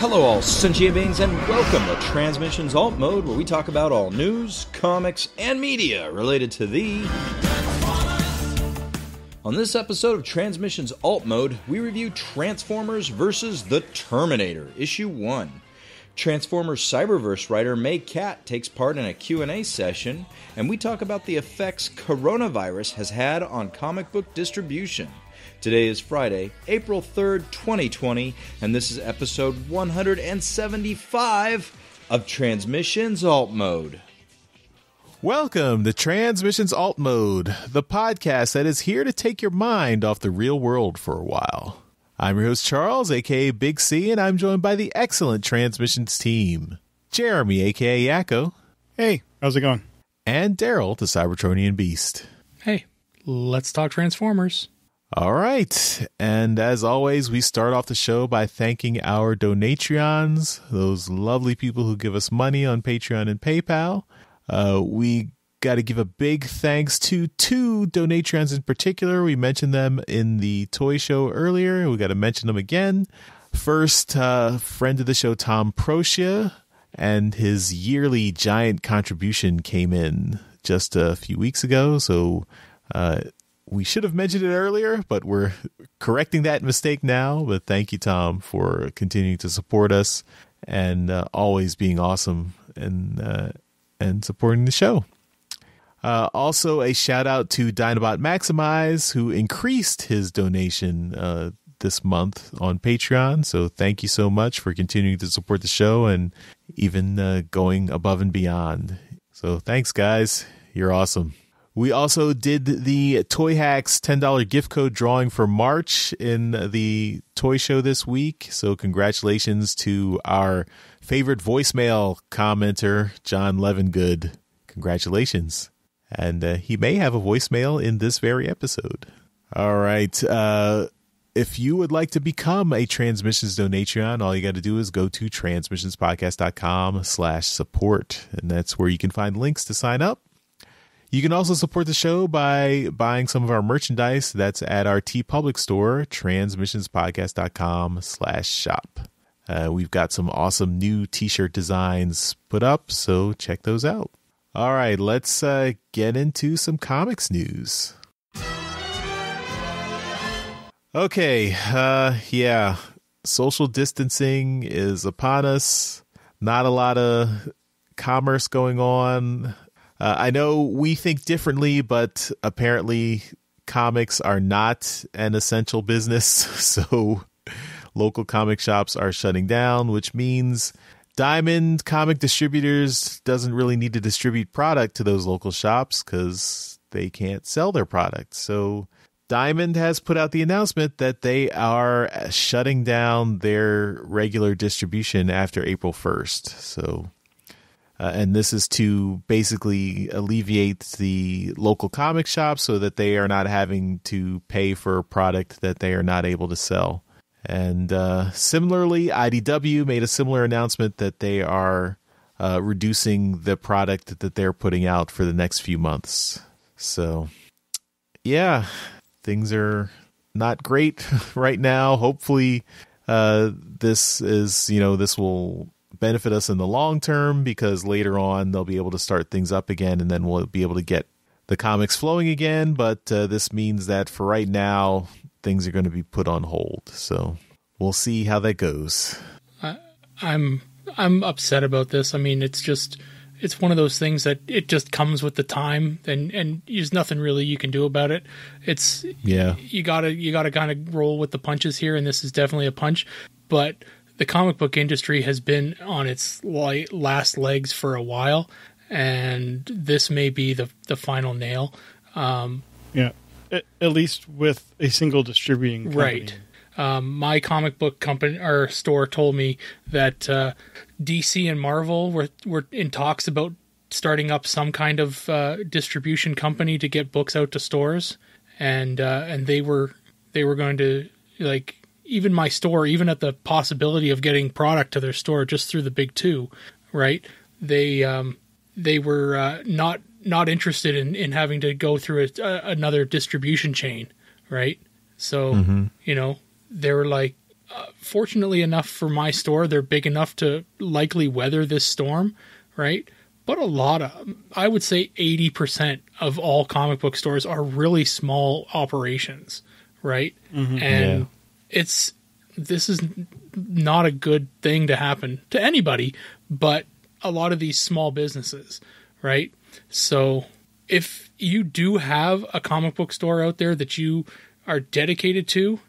Hello all sentient beings and welcome to Transmissions Alt Mode, where we talk about all news, comics, and media related to the... On this episode of Transmissions Alt Mode, we review Transformers vs. the Terminator, Issue 1. Transformers Cyberverse writer Mae Catt takes part in a Q&A session, and we talk about the effects coronavirus has had on comic book distribution. Today is Friday, April 3rd, 2020, and this is episode 175 of Transmissions Alt Mode. Welcome to Transmissions Alt Mode, the podcast that is here to take your mind off the real world for a while. I'm your host Charles, aka Big C, and I'm joined by the excellent Transmissions team. Jeremy, aka Yakko. Hey, how's it going? And Daryl, the Cybertronian Beast. Hey, let's talk Transformers. All right, and as always, we start off the show by thanking our Donatreons, those lovely people who give us money on Patreon and PayPal. We got to give a big thanks to two Donatreons in particular. We mentioned them in the toy show earlier. We got to mention them again. First, friend of the show, Tom Procia, and his yearly giant contribution came in just a few weeks ago, so we should have mentioned it earlier, but we're correcting that mistake now. But thank you, Tom, for continuing to support us and always being awesome and supporting the show. Also, a shout out to Dinobot Maximize, who increased his donation this month on Patreon. So thank you so much for continuing to support the show and even going above and beyond. So thanks, guys. You're awesome. We also did the Toy Hacks $10 gift code drawing for March in the toy show this week. So congratulations to our favorite voicemail commenter, John Levengood. Congratulations. And he may have a voicemail in this very episode. All right. If you would like to become a Transmissions Donatreon, all you got to do is go to transmissionspodcast.com/support. And that's where you can find links to sign up. You can also support the show by buying some of our merchandise. That's at our TeePublic store, transmissionspodcast.com/shop. We've got some awesome new t-shirt designs put up, so check those out. All right, let's get into some comics news. Okay, yeah, social distancing is upon us. Not a lot of commerce going on. I know we think differently, but apparently comics are not an essential business. So local comic shops are shutting down, which means Diamond Comic Distributors doesn't really need to distribute product to those local shops because they can't sell their product. So Diamond has put out the announcement that they are shutting down their regular distribution after April 1st. So and this is to basically alleviate the local comic shops so that they are not having to pay for a product that they are not able to sell. And similarly, IDW made a similar announcement that they are reducing the product that they're putting out for the next few months. So, yeah, things are not great right now. Hopefully, this will benefit us in the long term, because later on they'll be able to start things up again, and then we'll be able to get the comics flowing again. But this means that for right now, things are going to be put on hold. So we'll see how that goes. I'm upset about this. I mean, it's one of those things that it just comes with the time, and there's nothing really you can do about it. You gotta kind of roll with the punches here, and this is definitely a punch. But the comic book industry has been on its last legs for a while, and this may be the final nail. Yeah, at least with a single distributing company. Right. My comic book company or store told me that DC and Marvel were in talks about starting up some kind of distribution company to get books out to stores, and they were going to, like, even my store, even at the possibility of getting product to their store just through the big two, right? They were not interested in having to go through another distribution chain, right? So, they were like, fortunately enough for my store, they're big enough to likely weather this storm, right? But I would say 80% of all comic book stores are really small operations, right? Mm-hmm. And this is not a good thing to happen to anybody, but a lot of these small businesses, right? So if you do have a comic book store out there that you are dedicated to,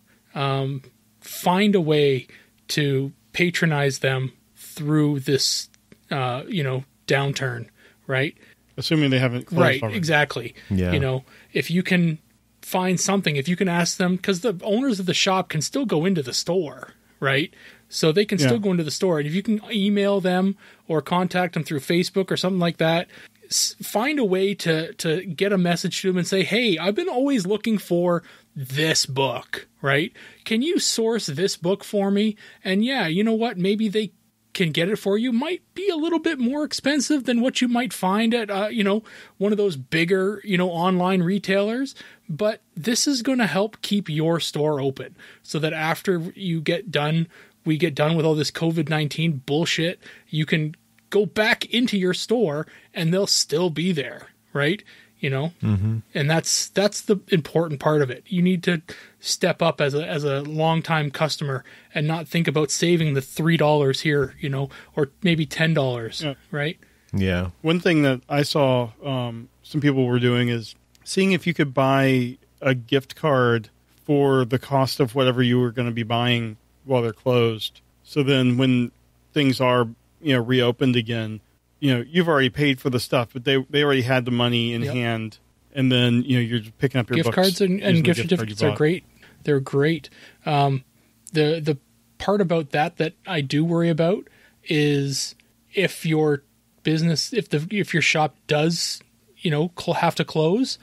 find a way to patronize them through this, downturn, right? Assuming they haven't closed right, already. Exactly. Yeah. If you can find something, if you can ask them, because the owners of the shop can still go into the store, right? So they can still go into the store. And if you can email them or contact them through Facebook or something like that, find a way to get a message to them and say, hey, I've been always looking for this book, right? Can you source this book for me? And yeah, you know what? Maybe they can get it for you. Might be a little bit more expensive than what you might find at, one of those bigger, online retailers. But this is going to help keep your store open so that after we get done with all this COVID-19 bullshit, you can go back into your store and they'll still be there, right? Mm-hmm. And that's the important part of it. You need to step up as a longtime customer and not think about saving the $3 here, or maybe $10, right? Yeah. One thing that I saw some people were doing is seeing if you could buy a gift card for the cost of whatever you were going to be buying while they're closed. So then when things are, reopened again, you've already paid for the stuff, but they already had the money in hand. And then, you're just picking up your gift books. Cards and gift certificates are great. They're great. The part about that I do worry about is if your business, if your shop does, have to close,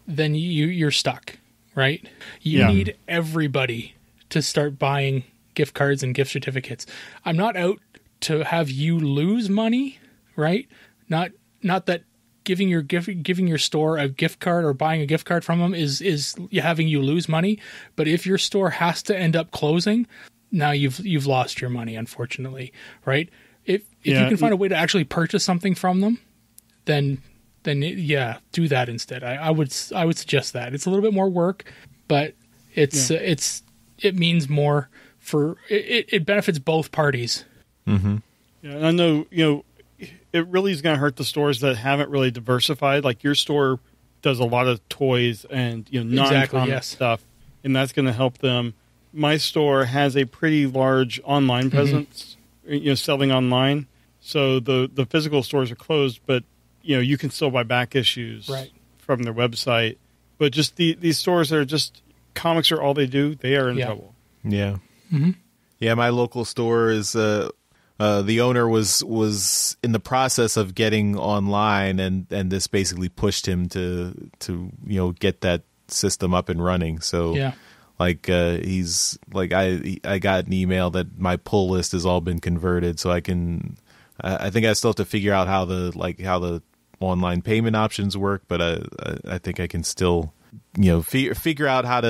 then you're stuck, right? You need everybody to start buying gift cards and gift certificates. I'm not out to have you lose money, right? Not that giving your store a gift card or buying a gift card from them is having you lose money. But if your store has to end up closing, now you've lost your money, unfortunately, right? If you can find a way to actually purchase something from them, then do that instead. I would suggest that. It's a little bit more work, but it means more for it benefits both parties. Mm-hmm. Yeah, and I know, it really is going to hurt the stores that haven't really diversified. Like your store does a lot of toys and non-comic stuff, and that's going to help them. My store has a pretty large online presence, selling online. So the physical stores are closed, but you can still buy back issues from their website. But just these stores that are just comics are all they do, they are in trouble. Yeah. Mm-hmm. Yeah, my local store is the owner was in the process of getting online, and this basically pushed him to get that system up and running. So he's like I got an email that my pull list has all been converted, so I think I still have to figure out how the online payment options work, but I think I can still figure out how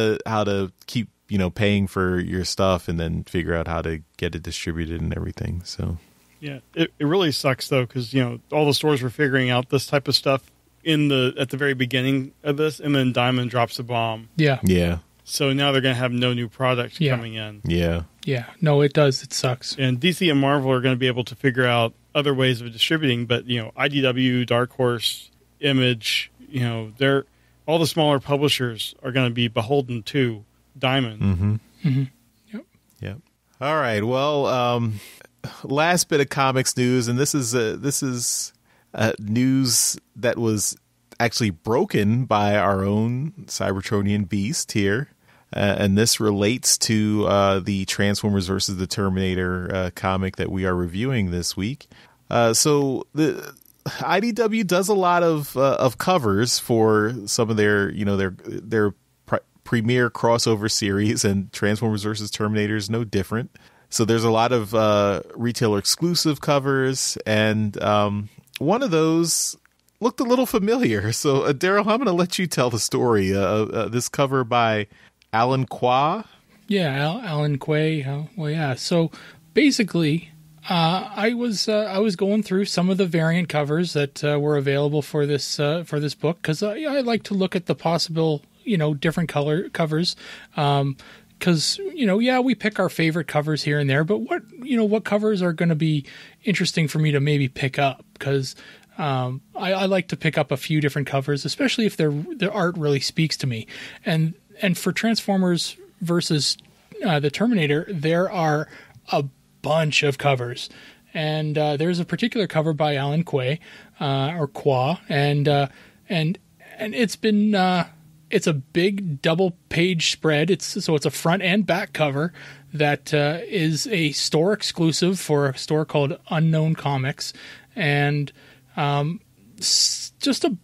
to keep paying for your stuff and then figure out how to get it distributed and everything. So yeah, it really sucks though, because all the stores were figuring out this type of stuff at the very beginning of this, and then Diamond drops a bomb. Yeah. So now they're going to have no new product coming in. Yeah. No, it does. It sucks. And DC and Marvel are going to be able to figure out other ways of distributing, but IDW, Dark Horse, Image, they're all the smaller publishers are going to be beholden to Diamond. Mm-hmm. Mm-hmm. Yep. All right. Well, last bit of comics news, and this is news that was actually broken by our own Cybertronian Beast here, and this relates to the Transformers versus the Terminator comic that we are reviewing this week. So the IDW does a lot of covers for some of their premier crossover series, and Transformers versus Terminator is no different. So there's a lot of retailer exclusive covers, and one of those looked a little familiar. So Daryl, I'm going to let you tell the story. This cover by Alan Qua. Yeah, Alan Quay. Well, yeah. So basically, I was going through some of the variant covers that were available for this book, because I like to look at the possible, different color covers. Because we pick our favorite covers here and there, but what covers are going to be interesting for me to maybe pick up? Because I like to pick up a few different covers, especially if their art really speaks to me. And for Transformers versus the Terminator, there are a bunch of covers, and there's a particular cover by Alan Quay, or Qua, and it's been it's a big double page spread. It's a front and back cover that is a store exclusive for a store called Unknown Comics, and just a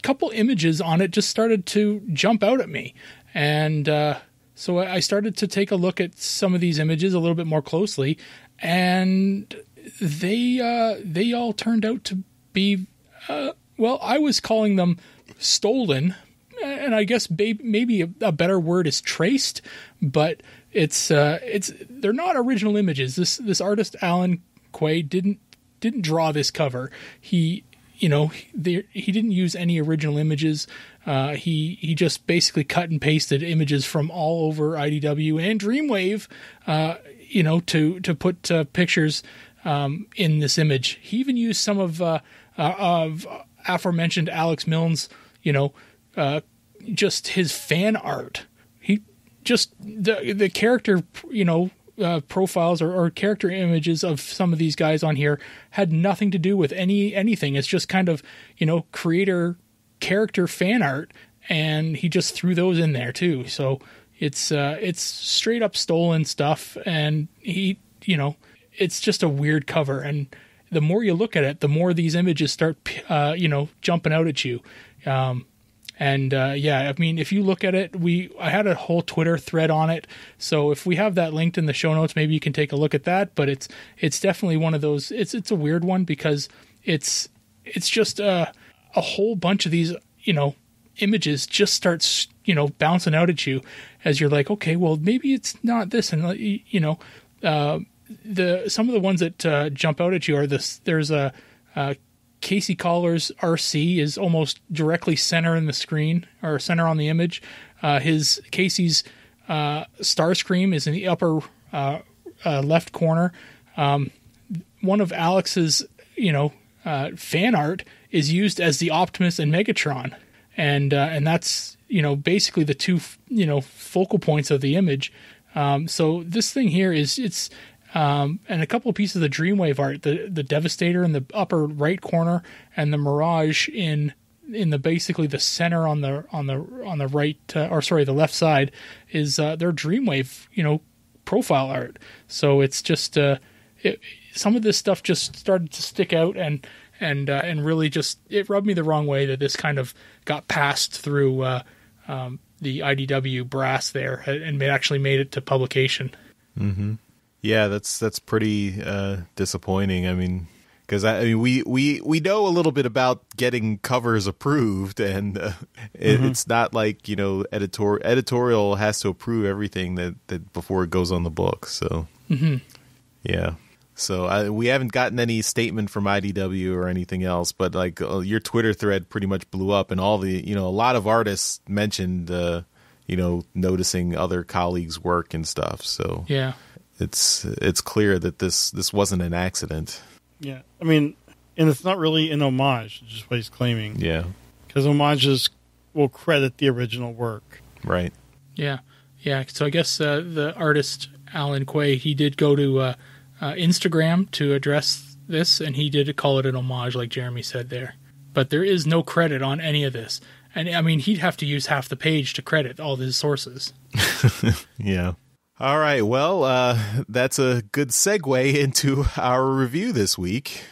couple images on it just started to jump out at me, and so I started to take a look at some of these images a little bit more closely, and they all turned out to be I was calling them stolen, and I guess maybe a better word is traced, but they're not original images. This artist Alan Quay didn't draw this cover. He didn't use any original images. He just basically cut and pasted images from all over IDW and Dreamwave, to put pictures in this image. He even used some of aforementioned Alex Milne's, just his fan art. He just the character, profiles or character images of some of these guys on here had nothing to do with anything. It's just kind of, creator character fan art, and he just threw those in there too. So it's straight up stolen stuff, and it's just a weird cover. And the more you look at it, the more these images start, jumping out at you. If you look at it, I had a whole Twitter thread on it. So if we have that linked in the show notes, maybe you can take a look at that. But it's definitely one of those. It's a weird one, because it's just a whole bunch of these images just starts bouncing out at you as you're like, okay, well maybe it's not this, and some of the ones that jump out at you are this. There's a Casey Collar's RC is almost directly center in the screen, or center on the image. Casey's Starscream is in the upper left corner. One of Alex's, fan art is used as the Optimus and Megatron, and that's basically the two focal points of the image. So this thing here it's. And a couple of pieces of the Dreamwave art, the Devastator in the upper right corner, and the Mirage in the basically the center on the right, the left side, is their Dreamwave profile art. So it's just some of this stuff just started to stick out, and really just it rubbed me the wrong way that this kind of got passed through the IDW brass there, and it actually made it to publication. Mm-hmm. Yeah, that's pretty disappointing. I mean, because we know a little bit about getting covers approved, and it's not like editorial has to approve everything that before it goes on the book. So yeah, so we haven't gotten any statement from IDW or anything else, but like your Twitter thread pretty much blew up, and all the a lot of artists mentioned noticing other colleagues' work and stuff. So yeah. It's clear that this wasn't an accident. Yeah, I mean, and it's not really an homage, is just what he's claiming. Yeah, because homages will credit the original work. Right. Yeah. So I guess the artist Alan Quay, he did go to Instagram to address this, and he did call it an homage, like Jeremy said there. But there is no credit on any of this, and I mean, he'd have to use half the page to credit all his sources. Yeah. All right, well, that's a good segue into our review this week.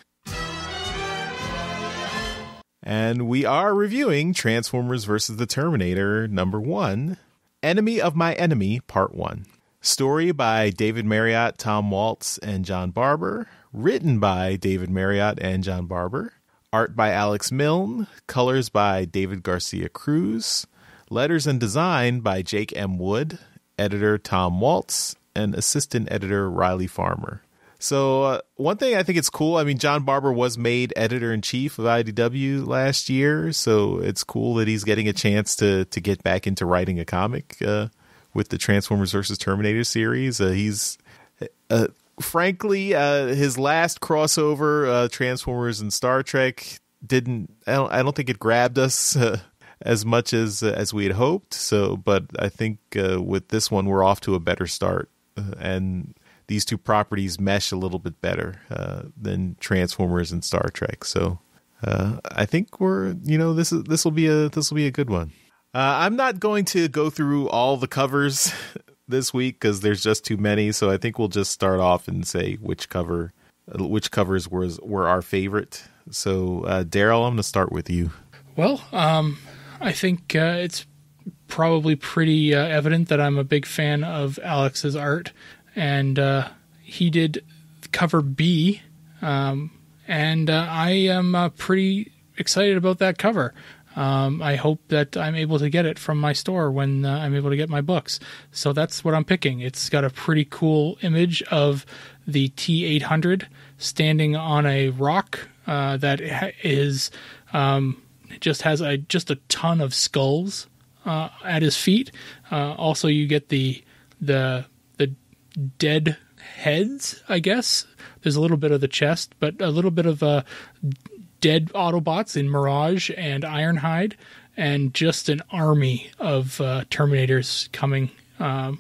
And we are reviewing Transformers vs. the Terminator #1, Enemy of My Enemy, Part 1. Story by David Marriott, Tom Waltz, and John Barber. Written by David Marriott and John Barber. Art by Alex Milne. Colors by David Garcia Cruz. Letters and design by Jake M. Wood. editor Tom Waltz, and assistant editor Riley Farmer. So one thing I think it's cool, I mean, John Barber was made editor-in-chief of IDW last year, so it's cool that he's getting a chance to get back into writing a comic with the Transformers vs. Terminator series. He's, frankly, his last crossover, Transformers and Star Trek, I don't think it grabbed us as much as we had hoped. So, but I think with this one, we're off to a better start, and these two properties mesh a little bit better than Transformers and Star Trek. So I think this will be a good one. I'm not going to go through all the covers this week because there's just too many. So I think we'll just start off and say which covers were our favorite. So Daryl, I'm going to start with you. Well, I think it's probably pretty evident that I'm a big fan of Alex's art. And he did cover B, and I am pretty excited about that cover. I hope that I'm able to get it from my store when I'm able to get my books. So that's what I'm picking. It's got a pretty cool image of the T-800 standing on a rock that is just has just a ton of skulls at his feet. Also, you get the dead heads, I guess. There's a little bit of the chest, but a little bit of dead Autobots in Mirage and Ironhide, and just an army of Terminators coming on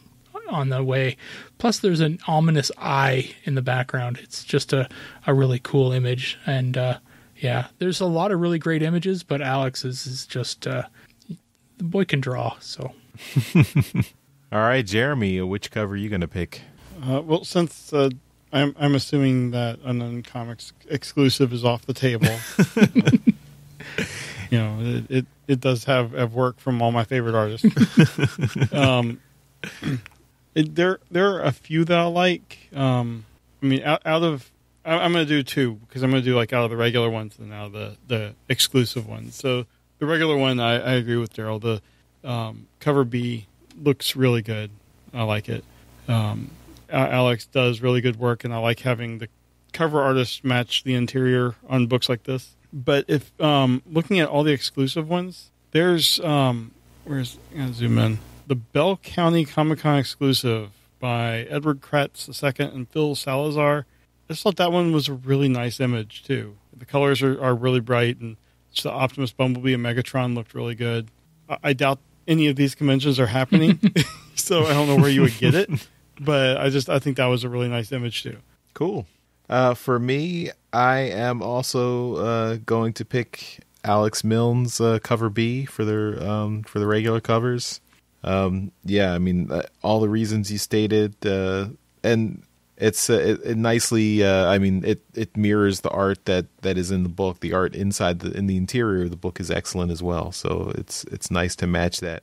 the way. Plus, there's an ominous eye in the background. It's just a really cool image. And yeah, there's a lot of really great images, but Alex's is just the boy can draw. So. All right, Jeremy, which cover are you going to pick? Well, since I'm assuming that an Comics exclusive is off the table, it does have work from all my favorite artists. There are a few that I like. I mean, out of I'm going to do two because I'm going to do like out of the regular ones and out of the exclusive ones. So the regular one, I agree with Daryl. The cover B looks really good. I like it. Alex does really good work, and I like having the cover artists match the interior on books like this. But if looking at all the exclusive ones, there's I'm gonna zoom in. The Bell County Comic-Con exclusive by Edward Kratz II and Phil Salazar. I just thought that one was a really nice image too. The colors are really bright, and the Optimus Bumblebee and Megatron looked really good. I doubt any of these conventions are happening, so I don't know where you would get it. But I think that was a really nice image too. Cool. For me, I am also going to pick Alex Milne's cover B for the regular covers. Yeah, I mean all the reasons you stated, and it's it nicely. I mean it mirrors the art that is in the book. The art inside in the interior of the book is excellent as well. So it's nice to match that.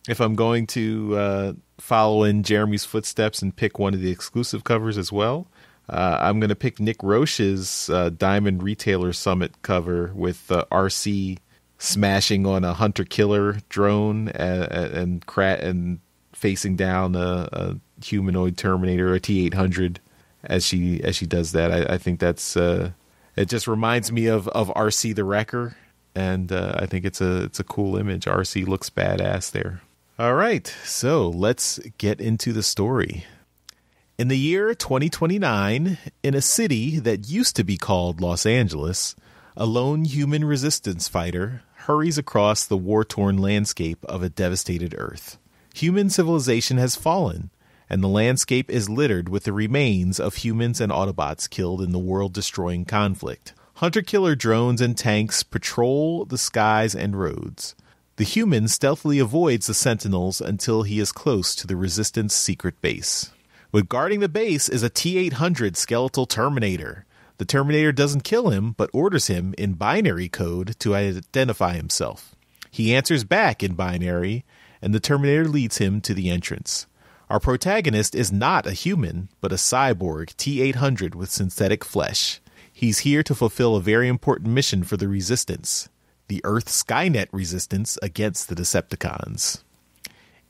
If I'm going to follow in Jeremy's footsteps and pick one of the exclusive covers as well, I'm going to pick Nick Roche's Diamond Retailer Summit cover with RC smashing on a hunter-killer drone and facing down a humanoid Terminator, a T-800, as she does that. I think that's it. Just reminds me of RC the Wrecker, and I think it's a cool image. RC looks badass there. All right, so let's get into the story. In the year 2029, in a city that used to be called Los Angeles, a lone human resistance fighter hurries across the war-torn landscape of a devastated Earth. Human civilization has fallen, and the landscape is littered with the remains of humans and Autobots killed in the world-destroying conflict. Hunter-killer drones and tanks patrol the skies and roads. The human stealthily avoids the Sentinels until he is close to the Resistance secret base. But guarding the base is a T-800 skeletal Terminator. The Terminator doesn't kill him, but orders him in binary code to identify himself. He answers back in binary, and the Terminator leads him to the entrance. Our protagonist is not a human, but a cyborg T-800 with synthetic flesh. He's here to fulfill a very important mission for the Resistance, the Earth Skynet resistance against the Decepticons.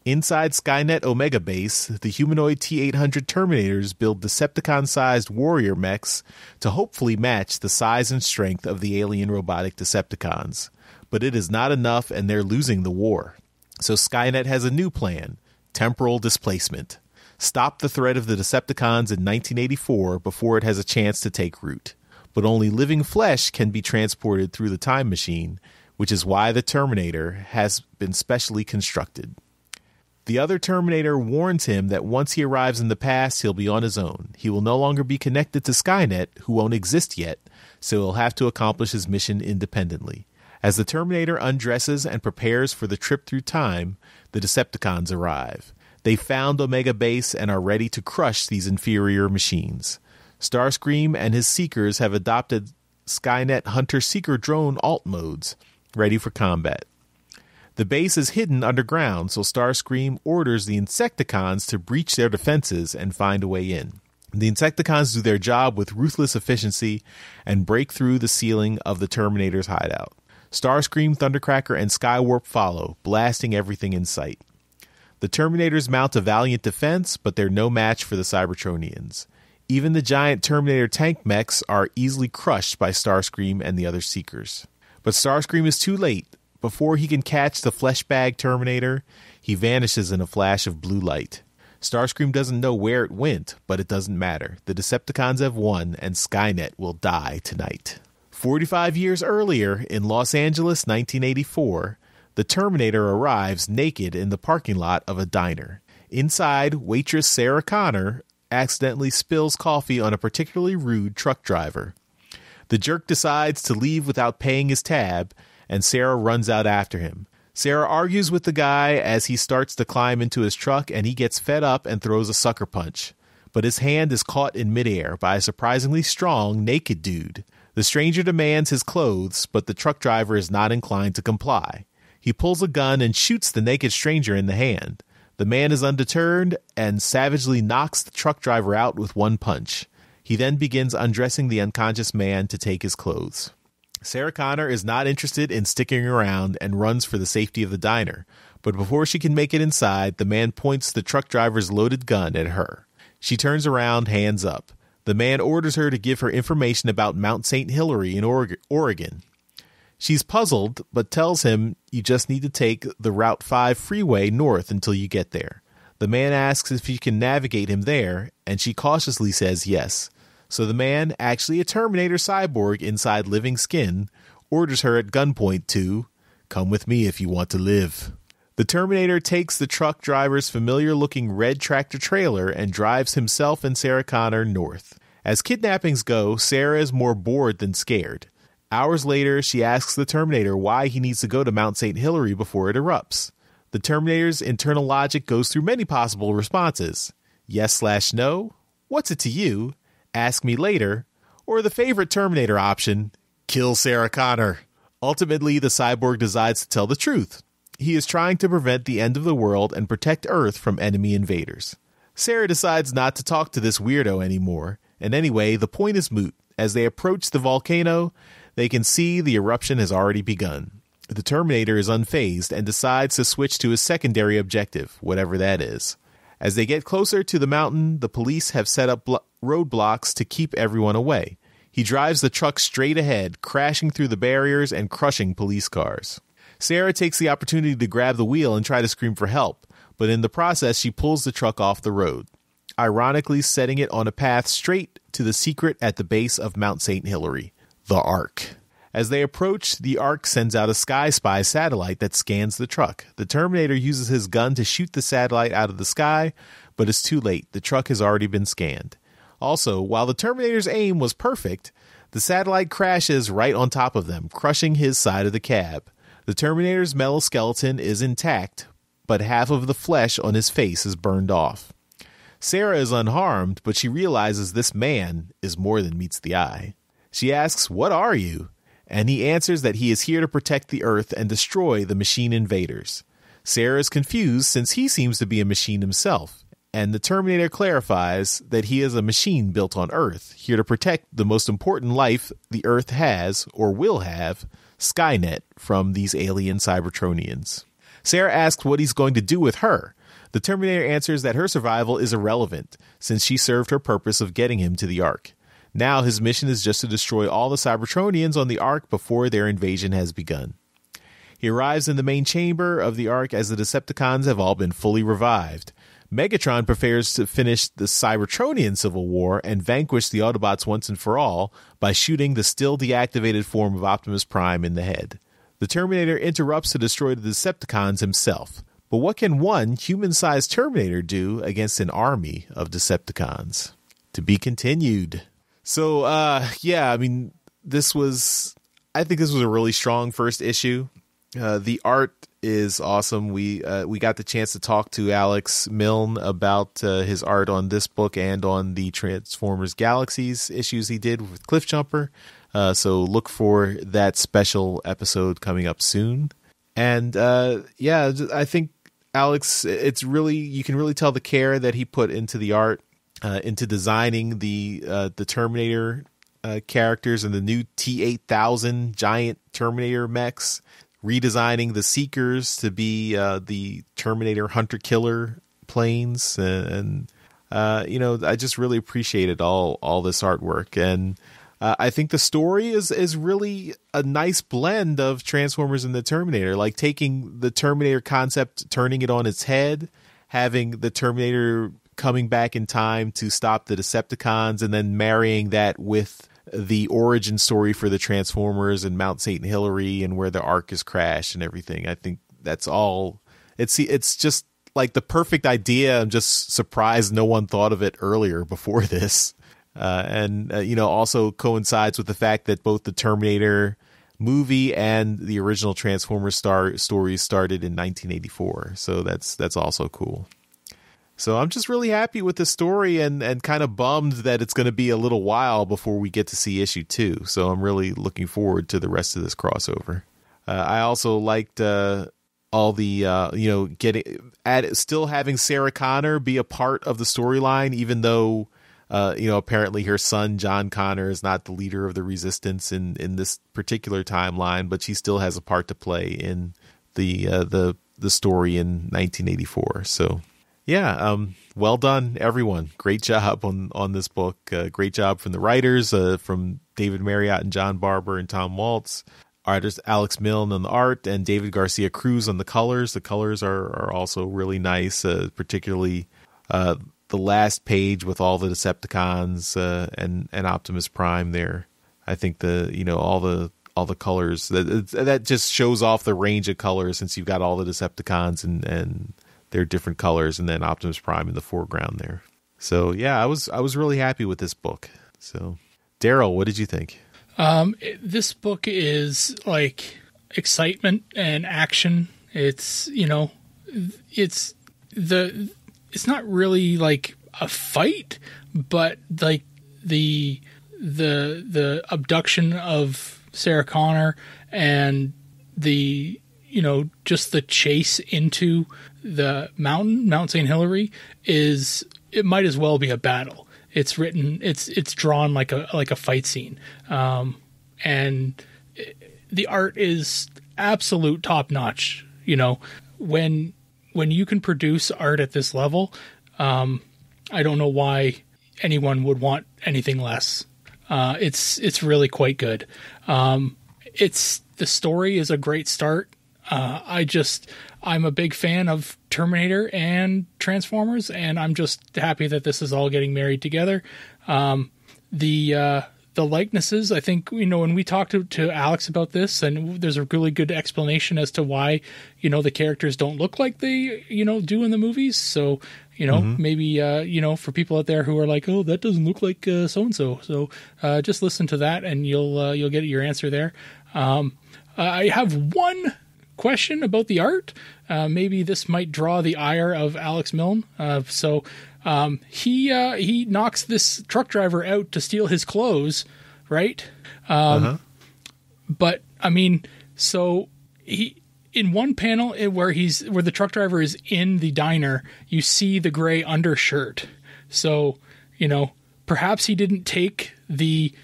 Inside Skynet Omega Base, the humanoid T-800 Terminators build Decepticon-sized warrior mechs to hopefully match the size and strength of the alien robotic Decepticons. But it is not enough, and they're losing the war. So Skynet has a new plan: temporal displacement. Stop the threat of the Decepticons in 1984 before it has a chance to take root. But only living flesh can be transported through the time machine, which is why the Terminator has been specially constructed. The other Terminator warns him that once he arrives in the past, he'll be on his own. He will no longer be connected to Skynet, who won't exist yet, so he'll have to accomplish his mission independently. As the Terminator undresses and prepares for the trip through time, the Decepticons arrive. They found Omega Base and are ready to crush these inferior machines. Starscream and his Seekers have adopted Skynet Hunter-Seeker drone alt modes, ready for combat. The base is hidden underground, so Starscream orders the Insecticons to breach their defenses and find a way in. The Insecticons do their job with ruthless efficiency and break through the ceiling of the Terminator's hideout. Starscream, Thundercracker, and Skywarp follow, blasting everything in sight. The Terminators mount a valiant defense, but they're no match for the Cybertronians. Even the giant Terminator tank mechs are easily crushed by Starscream and the other Seekers. But Starscream is too late. Before he can catch the flesh-bag Terminator, he vanishes in a flash of blue light. Starscream doesn't know where it went, but it doesn't matter. The Decepticons have won, and Skynet will die tonight. 45 years earlier, in Los Angeles, 1984, the Terminator arrives naked in the parking lot of a diner. Inside, waitress Sarah Connor accidentally spills coffee on a particularly rude truck driver. The jerk decides to leave without paying his tab, and Sarah runs out after him. Sarah argues with the guy as he starts to climb into his truck, and he gets fed up and throws a sucker punch. But his hand is caught in midair by a surprisingly strong, naked dude. The stranger demands his clothes, but the truck driver is not inclined to comply. He pulls a gun and shoots the naked stranger in the hand. The man is undeterred and savagely knocks the truck driver out with one punch. He then begins undressing the unconscious man to take his clothes. Sarah Connor is not interested in sticking around and runs for the safety of the diner, but before she can make it inside, the man points the truck driver's loaded gun at her. She turns around, hands up. The man orders her to give her information about Mount St. Hilary in Oregon. She's puzzled, but tells him you just need to take the Route 5 freeway north until you get there. The man asks if she can navigate him there, and she cautiously says yes. So the man, actually a Terminator cyborg inside living skin, orders her at gunpoint to come with me if you want to live. The Terminator takes the truck driver's familiar-looking red tractor-trailer and drives himself and Sarah Connor north. As kidnappings go, Sarah is more bored than scared. Hours later, she asks the Terminator why he needs to go to Mount St. Hilary before it erupts. The Terminator's internal logic goes through many possible responses. Yes/no? What's it to you? Ask me later, or the favorite Terminator option, kill Sarah Connor. Ultimately, the cyborg decides to tell the truth. He is trying to prevent the end of the world and protect Earth from enemy invaders. Sarah decides not to talk to this weirdo anymore, and anyway, the point is moot. As they approach the volcano, they can see the eruption has already begun. The Terminator is unfazed and decides to switch to his secondary objective, whatever that is. As they get closer to the mountain, the police have set up roadblocks to keep everyone away. He drives the truck straight ahead, crashing through the barriers and crushing police cars. Sarah takes the opportunity to grab the wheel and try to scream for help, but in the process she pulls the truck off the road, ironically setting it on a path straight to the secret at the base of Mount St. Hilary, the Ark. As they approach, the Ark sends out a Sky Spy satellite that scans the truck. The Terminator uses his gun to shoot the satellite out of the sky, but it's too late. The truck has already been scanned. Also, while the Terminator's aim was perfect, the satellite crashes right on top of them, crushing his side of the cab. The Terminator's metal skeleton is intact, but half of the flesh on his face is burned off. Sarah is unharmed, but she realizes this man is more than meets the eye. She asks, "What are you?" And he answers that he is here to protect the Earth and destroy the machine invaders. Sarah is confused since he seems to be a machine himself, and the Terminator clarifies that he is a machine built on Earth, here to protect the most important life the Earth has, or will have, Skynet, from these alien Cybertronians. Sarah asks what he's going to do with her. The Terminator answers that her survival is irrelevant, since she served her purpose of getting him to the Ark. Now his mission is just to destroy all the Cybertronians on the Ark before their invasion has begun. He arrives in the main chamber of the Ark as the Decepticons have all been fully revived. Megatron prepares to finish the Cybertronian civil war and vanquish the Autobots once and for all by shooting the still deactivated form of Optimus Prime in the head. The Terminator interrupts to destroy the Decepticons himself. But what can one human-sized Terminator do against an army of Decepticons? To be continued. So, I think this was a really strong first issue. The art is awesome. We got the chance to talk to Alex Milne about his art on this book and on the Transformers Galaxies issues he did with Cliffjumper. So look for that special episode coming up soon. And I think Alex, you can really tell the care that he put into the art, into designing the Terminator characters and the new T-8000 giant Terminator mechs, redesigning the Seekers to be the Terminator Hunter-Killer planes, and I just really appreciated all this artwork. And I think the story is really a nice blend of Transformers and the Terminator, like taking the Terminator concept, turning it on its head, having the Terminator coming back in time to stop the Decepticons, and then marrying that with the origin story for the Transformers and Mount St. Hilary and where the Ark is crashed and everything. I think that's all. It's just like the perfect idea. I'm just surprised no one thought of it earlier before this. Also coincides with the fact that both the Terminator movie and the original Transformers stories started in 1984. So that's also cool. So I'm just really happy with the story and kind of bummed that it's going to be a little while before we get to see issue 2. So I'm really looking forward to the rest of this crossover. I also liked all the, still having Sarah Connor be a part of the storyline, even though, apparently her son, John Connor, is not the leader of the Resistance in this particular timeline, but she still has a part to play in the story in 1984. So, yeah, well done, everyone. Great job on this book. Great job from the writers, from David Marriott and John Barber and Tom Waltz. Artist Alex Milne on the art and David Garcia Cruz on the colors. The colors are also really nice, particularly the last page with all the Decepticons and Optimus Prime there. I think all the colors that just shows off the range of colors, since you've got all the Decepticons and their different colors, and then Optimus Prime in the foreground there. So yeah, I was really happy with this book. So Daryl, what did you think? This book is like excitement and action. It's not really like a fight, but like the abduction of Sarah Connor and the just the chase into the Mount St. Hilary it might as well be a battle. It's drawn like a fight scene. And the art is absolute top notch. When you can produce art at this level, I don't know why anyone would want anything less. It's really quite good. The story is a great start. I'm a big fan of Terminator and Transformers, and I'm just happy that this is all getting married together. The likenesses, I think, when we talked to Alex about this, and there's a really good explanation as to why, the characters don't look like they, do in the movies. So, maybe, for people out there who are like, oh, that doesn't look like so-and-so. So just listen to that and you'll get your answer there. I have one question about the art. Maybe this might draw the ire of Alex Milne. He knocks this truck driver out to steal his clothes, right? But I mean, so he, in one panel where the truck driver is in the diner, you see the gray undershirt. So, perhaps he didn't take the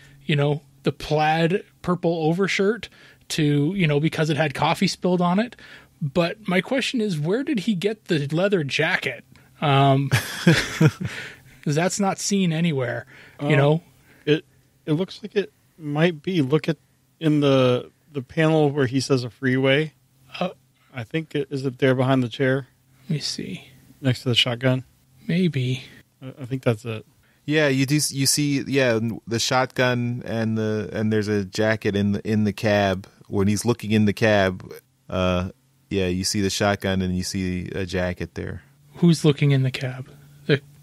plaid purple overshirt to, because it had coffee spilled on it. But my question is, where did he get the leather jacket? Because that's not seen anywhere, you know? It looks like it might be. Look at in the panel where he says a freeway. I think is it there behind the chair? Let me see. Next to the shotgun? Maybe. I think that's it. Yeah, you see the shotgun and there's a jacket in the cab. When he's looking in the cab, you see the shotgun and you see a jacket there. Who's looking in the cab?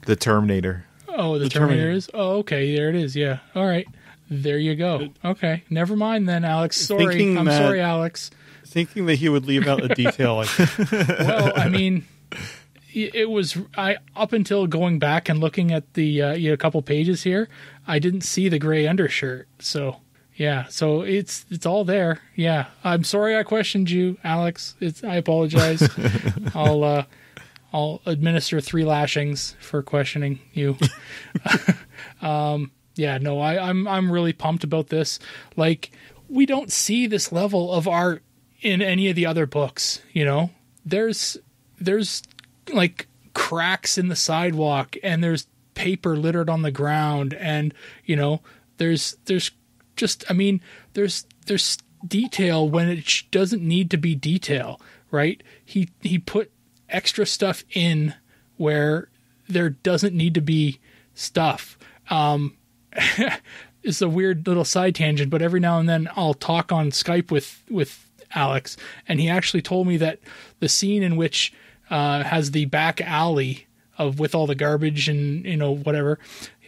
The Terminator. Oh, the Terminator is? Oh, okay, there it is, yeah. All right, there you go. Okay, never mind then, Alex. Sorry, sorry, Alex. Thinking that he would leave out a detail like that. Well, I mean, it was up until going back and looking at the a couple pages here, I didn't see the gray undershirt. So yeah, so it's all there. Yeah, I'm sorry I questioned you, Alex. I apologize. I'll administer 3 lashings for questioning you. Yeah, no, I'm really pumped about this. Like, we don't see this level of art in any of the other books, you know? There's like cracks in the sidewalk and there's paper littered on the ground and, you know, there's just, I mean, there's detail when it doesn't need to be detail, right? He put extra stuff in where there doesn't need to be stuff. It's a weird little side tangent, but every now and then I'll talk on Skype with Alex, and he actually told me that the scene in which has the back alley with all the garbage and, you know, whatever,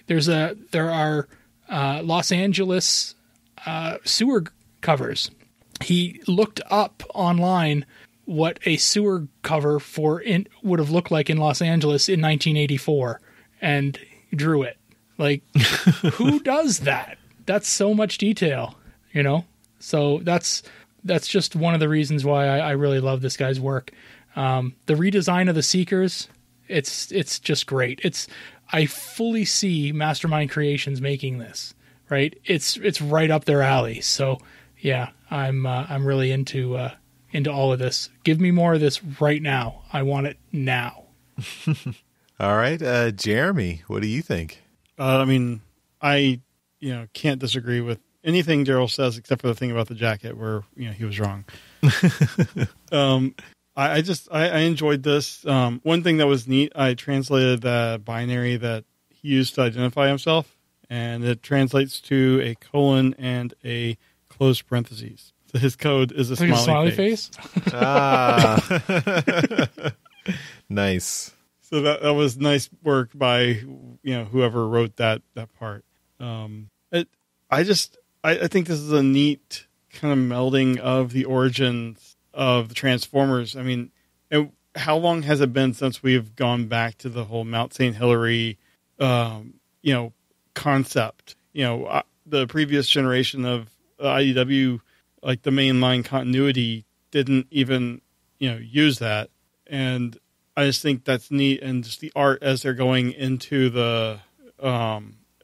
there are Los Angeles sewer covers. He looked up online what a sewer cover would have looked like in Los Angeles in 1984 and drew it. Like, who does that? That's so much detail, you know? So that's just one of the reasons why I really love this guy's work. The redesign of the Seekers, it's just great. I fully see Mastermind Creations making this, right? It's right up their alley. So yeah, I'm really into all of this. Give me more of this right now. I want it now. All right, Jeremy, what do you think? I mean, I can't disagree with anything Daryl says except for the thing about the jacket where he was wrong. I enjoyed this. One thing that was neat, I translated the binary that he used to identify himself, and it translates to a colon and a closed parentheses. So his code is a smiley face. Nice. So that was nice work by whoever wrote that part. I think this is a neat kind of melding of the origins of the Transformers. I mean, how long has it been since we've gone back to the whole Mount St. Hilary, concept? The previous generation of IDW, like the mainline continuity, didn't even use that, and I just think that's neat, and just the art as they're going into the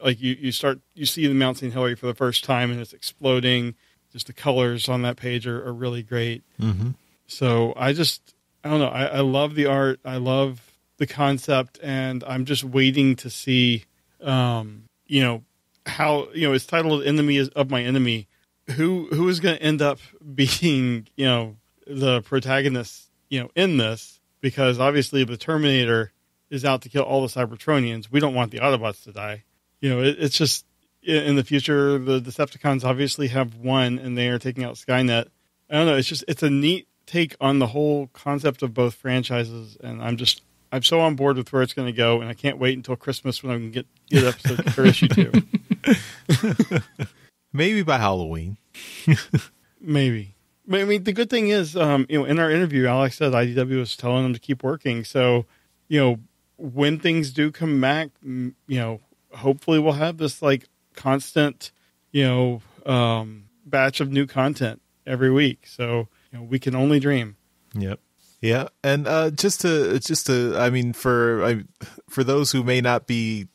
you see the Mount St. Hilary for the first time and it's exploding. Just the colors on that page are really great. Mm-hmm. So I don't know. I love the art. I love the concept, and I'm just waiting to see, how it's titled "Enemy of My Enemy." Who is going to end up being the protagonist in this? Because obviously the Terminator is out to kill all the Cybertronians. We don't want the Autobots to die. It's just in the future, the Decepticons obviously have won and they are taking out Skynet. I don't know. It's a neat take on the whole concept of both franchises. And I'm so on board with where it's going to go. And I can't wait until Christmas when I can get episode or issue 2. Maybe by Halloween. Maybe. I mean, the good thing is, in our interview, Alex said IDW was telling them to keep working. So, when things do come back, hopefully we'll have this like constant, batch of new content every week. So, we can only dream. Yep. Yeah. And just to, I mean, for those who may not be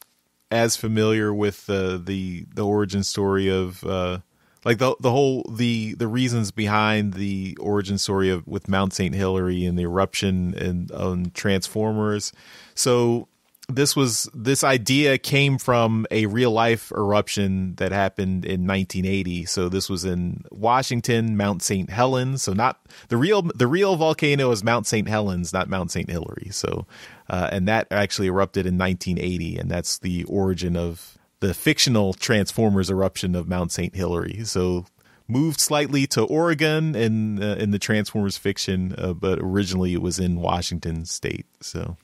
as familiar with the origin story of like the reasons behind the origin story with Mount St. Hilary and the eruption and on Transformers. So this idea came from a real life eruption that happened in 1980. So this was in Washington, Mount St. Helens. So not the real volcano is Mount St. Helens, not Mount St. Hilary. So and that actually erupted in 1980, and that's the origin of the fictional Transformers eruption of Mount St. Hilary. So moved slightly to Oregon in the Transformers fiction, but originally it was in Washington State. So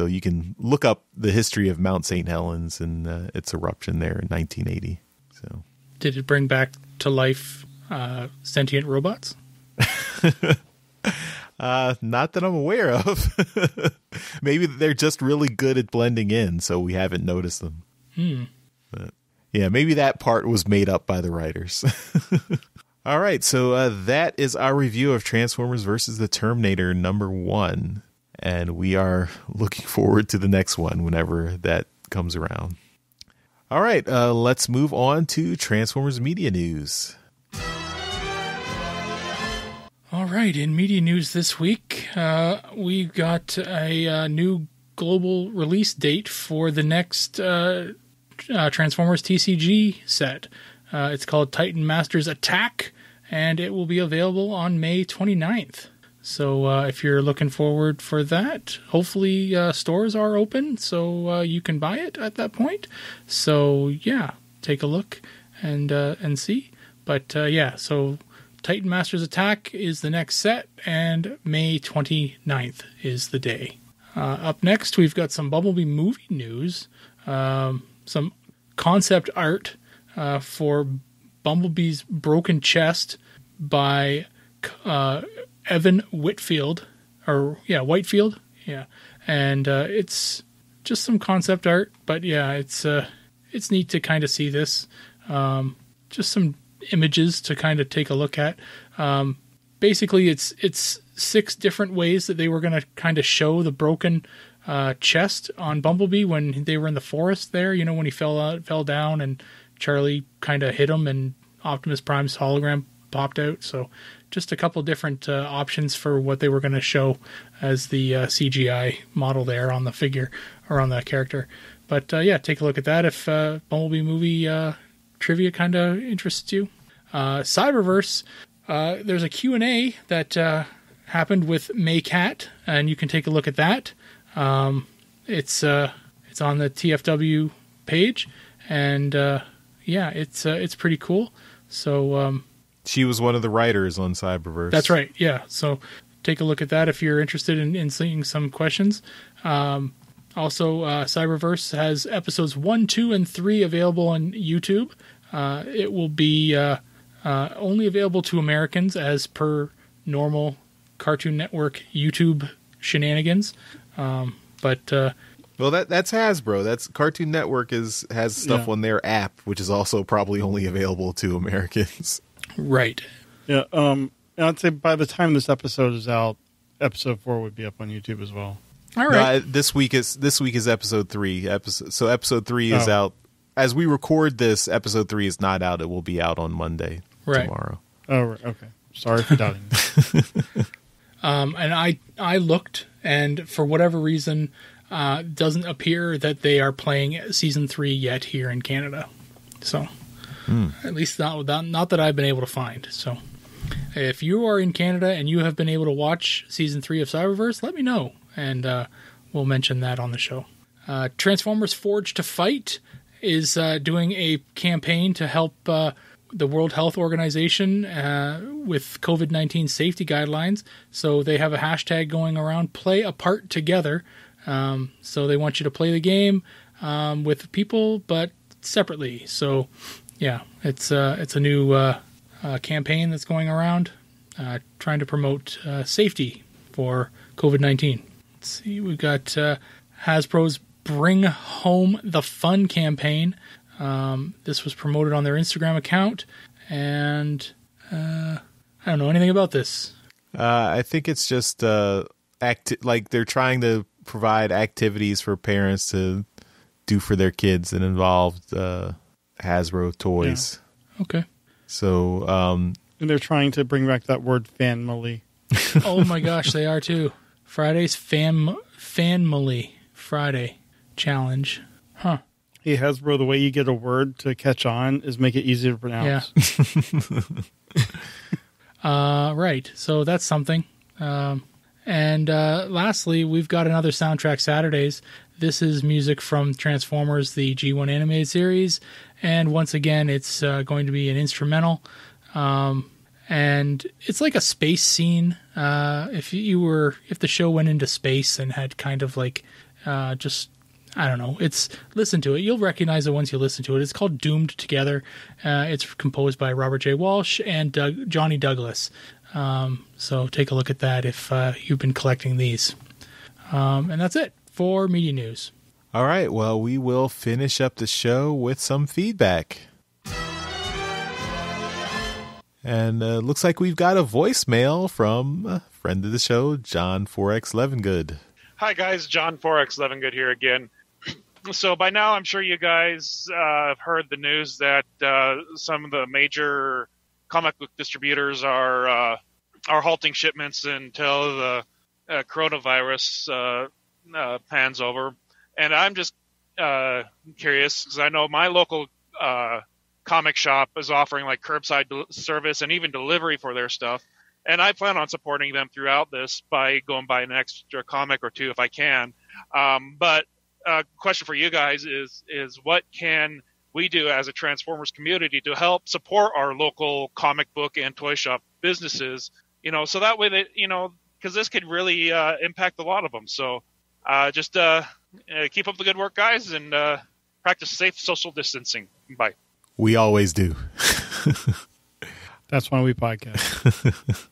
you can look up the history of Mount St. Helens and its eruption there in 1980. So, did it bring back to life sentient robots? Not that I'm aware of. Maybe they're just really good at blending in, so we haven't noticed them. But, yeah, maybe that part was made up by the writers. All right, so that is our review of Transformers versus the Terminator #1. And we are looking forward to the next one whenever that comes around. All right, let's move on to Transformers media news. All right, in media news this week, we got a new global release date for the next Transformers TCG set. It's called Titan Masters Attack, and it will be available on May 29th. So if you're looking forward for that, hopefully stores are open so you can buy it at that point. So yeah, take a look and see. But so Titan Masters Attack is the next set, and May 29th is the day. Up next, we've got some Bumblebee movie news, some concept art for Bumblebee's Broken Chest by Evan Whitefield, and it's just some concept art, but yeah, it's neat to kind of see this. Just some images to kind of take a look at. Basically, it's 6 different ways that they were going to kind of show the broken chest on Bumblebee when they were in the forest there. You know, when he fell down and Charlie kind of hit him, and Optimus Prime's hologram popped out. So just a couple different options for what they were going to show as the CGI model there on the figure or on the character. But take a look at that if Bumblebee movie trivia kind of interests you. Cyberverse, there's a Q&A that happened with Mae Catt, and you can take a look at that. It's on the TFW page, and it's pretty cool. So she was one of the writers on Cyberverse. That's right, yeah. So take a look at that if you're interested in seeing some questions. Also, Cyberverse has episodes 1, 2, and 3 available on YouTube. It will be only available to Americans as per normal Cartoon Network YouTube shenanigans. Well, that's Hasbro. That's Cartoon Network has stuff on their app, which is also probably only available to Americans. Right. Yeah. I'd say by the time this episode is out, episode 4 would be up on YouTube as well. All right. This week is episode 3. So episode 3 is out as we record this. Episode 3 is not out. It will be out on Monday tomorrow. Oh, right. Okay. Sorry for doubting. And I looked, and for whatever reason, doesn't appear that they are playing season 3 yet here in Canada. So at least not that I've been able to find. So if you are in Canada and you have been able to watch season 3 of Cyberverse, let me know, and we'll mention that on the show. Transformers Forged to Fight is doing a campaign to help the World Health Organization with COVID-19 safety guidelines. So they have a hashtag going around, Play a Part Together. So they want you to play the game with people, but separately. So yeah, it's a new campaign that's going around trying to promote safety for COVID-19. Let's see, we've got Hasbro's Bring Home the Fun campaign. This was promoted on their Instagram account, and I don't know anything about this. I think it's just like they're trying to provide activities for parents to do for their kids and involved Hasbro toys. Yeah. Okay. So, and they're trying to bring back that word family. Oh my gosh, they are too. Friday's Family Friday challenge. Huh. Hey, Hasbro, the way you get a word to catch on is make it easy to pronounce. Yeah. Right. So that's something. And lastly, we've got another Soundtrack Saturdays. This is music from Transformers, the G1 animated series. And once again, it's going to be an instrumental. And it's like a space scene. If the show went into space and had kind of like just, I don't know, listen to it. You'll recognize it once you listen to it. It's called Doomed Together. It's composed by Robert J. Walsh and Johnny Douglas. So take a look at that if you've been collecting these. And that's it for media news. All right. Well, we will finish up the show with some feedback. And looks like we've got a voicemail from a friend of the show, John 4X Levengood. Hi, guys. John 4X Levengood here again. So by now, I'm sure you guys have heard the news that some of the major comic book distributors are halting shipments until the coronavirus pans over. And I'm just curious, because I know my local comic shop is offering like curbside service and even delivery for their stuff. And I plan on supporting them throughout this by going by an extra comic or two if I can. But question for you guys is what can we do as a Transformers community to help support our local comic book and toy shop businesses, so that way that, because this could really impact a lot of them. So just keep up the good work, guys, and practice safe social distancing. Bye. We always do. That's why we podcast.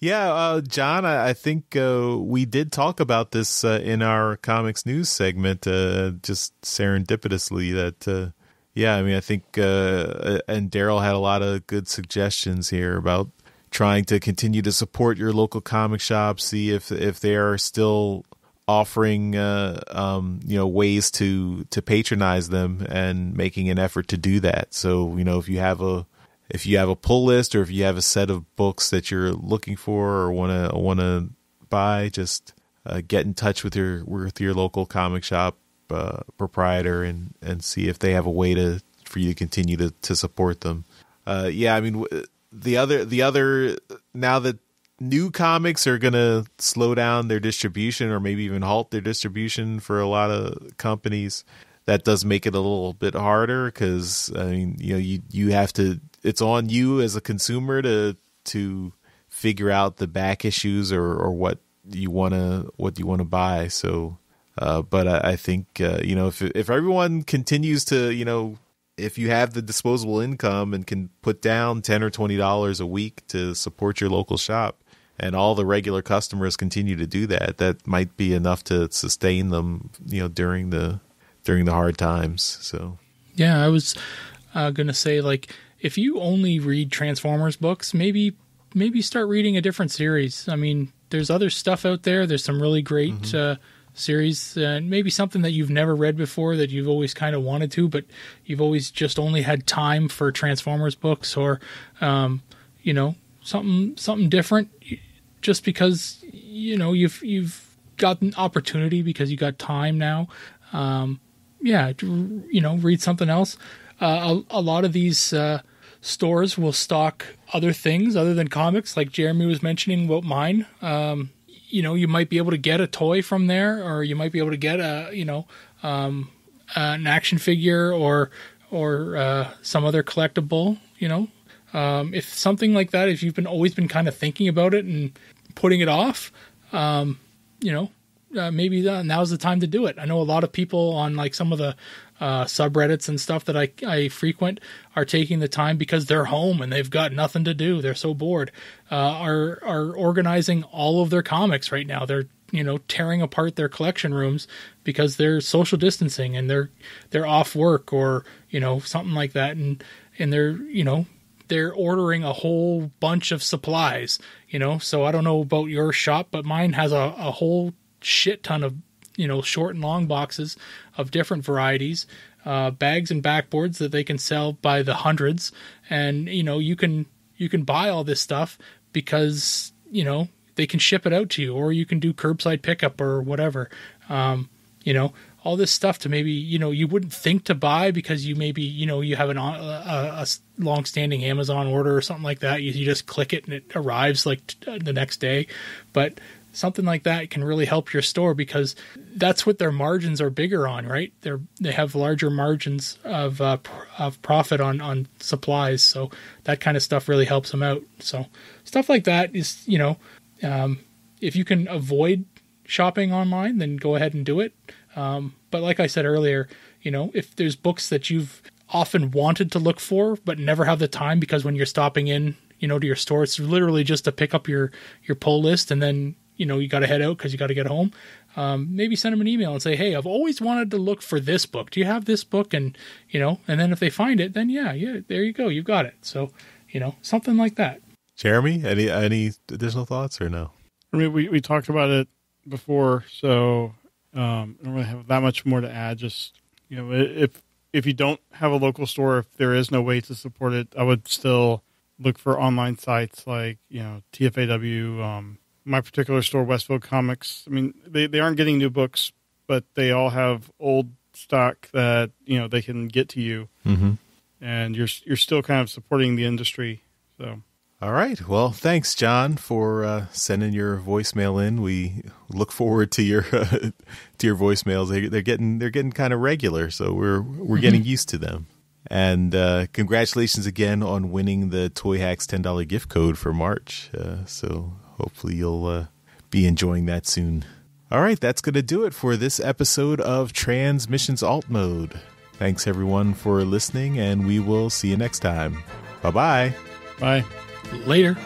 Yeah, John, I think we did talk about this in our comics news segment, just serendipitously that, I think, and Daryl had a lot of good suggestions here about trying to continue to support your local comic shop, see if they are still offering, ways to patronize them and making an effort to do that. So, if you have a pull list or if you have a set of books that you're looking for or want to buy, just get in touch with your local comic shop proprietor and see if they have a way for you to continue to support them. The other now that new comics are going to slow down their distribution or maybe even halt their distribution for a lot of companies, that does make it a little bit harder because, you have to, it's on you as a consumer to figure out the back issues or what you want to buy. So, but I think, if everyone continues to, if you have the disposable income and can put down $10 or $20 a week to support your local shop, and all the regular customers continue to do that, that might be enough to sustain them, during the hard times. So, yeah, I was going to say, like, if you only read Transformers books, maybe start reading a different series. I mean, there's other stuff out there. There's some really great series, and maybe something that you've never read before that you've always kind of wanted to, but you've always just only had time for Transformers books, or something different. Just because you've got an opportunity because you got time now. Read something else. A lot of these stores will stock other things other than comics, like Jeremy was mentioning about mine. You might be able to get a toy from there, or you might be able to get an action figure or some other collectible. If something like that, if you've always been kind of thinking about it and putting it off, maybe now's the time to do it. I know a lot of people on like some of the subreddits and stuff that I frequent are taking the time because they're home and they've got nothing to do. They're so bored. Are organizing all of their comics right now. They're tearing apart their collection rooms because they're social distancing and they're off work or something like that, and they're ordering a whole bunch of supplies. So I don't know about your shop, but mine has a whole shit ton of short and long boxes of different varieties. bags and backboards that they can sell by the hundreds. And, you can buy all this stuff because, they can ship it out to you, or you can do curbside pickup or whatever. All this stuff to maybe, you wouldn't think to buy because you maybe, you have a long-standing Amazon order or something like that. You just click it and it arrives the next day. But something like that can really help your store because that's what their margins are bigger on, right? They have larger margins of profit on supplies. So that kind of stuff really helps them out. So stuff like that is, if you can avoid shopping online, then go ahead and do it. But like I said earlier, if there's books that you've often wanted to look for, but never have the time because when you're stopping in, to your store, it's literally just to pick up your pull list and then, you got to head out because you got to get home. Maybe send them an email and say, hey, I've always wanted to look for this book. Do you have this book? And, and then if they find it, then yeah, there you go. You've got it. So, something like that. Jeremy, any additional thoughts or no? I mean, we talked about it before, so I don't really have that much more to add. Just, if you don't have a local store, if there is no way to support it, I would still look for online sites like, TFAW, my particular store, Westfield Comics. I mean, they aren't getting new books, but they all have old stock that, they can get to you. Mm-hmm. And you're still kind of supporting the industry. So. All right. Well, thanks, John, for sending your voicemail in. We look forward to your voicemails. They're getting kind of regular, so we're getting used to them. And congratulations again on winning the Toy Hacks $10 gift code for March. So hopefully you'll be enjoying that soon. All right, that's going to do it for this episode of Transmissions Alt Mode. Thanks everyone for listening, and we will see you next time. Bye-bye. Bye. Later.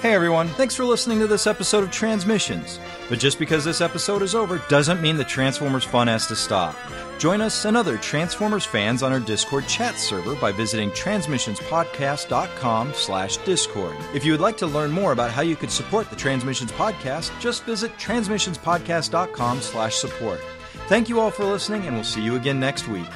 Hey everyone, thanks for listening to this episode of Transmissions. But just because this episode is over doesn't mean the Transformers fun has to stop. Join us and other Transformers fans on our Discord chat server by visiting transmissionspodcast.com/Discord. If you would like to learn more about how you could support the Transmissions Podcast, just visit transmissionspodcast.com/support. Thank you all for listening, and we'll see you again next week.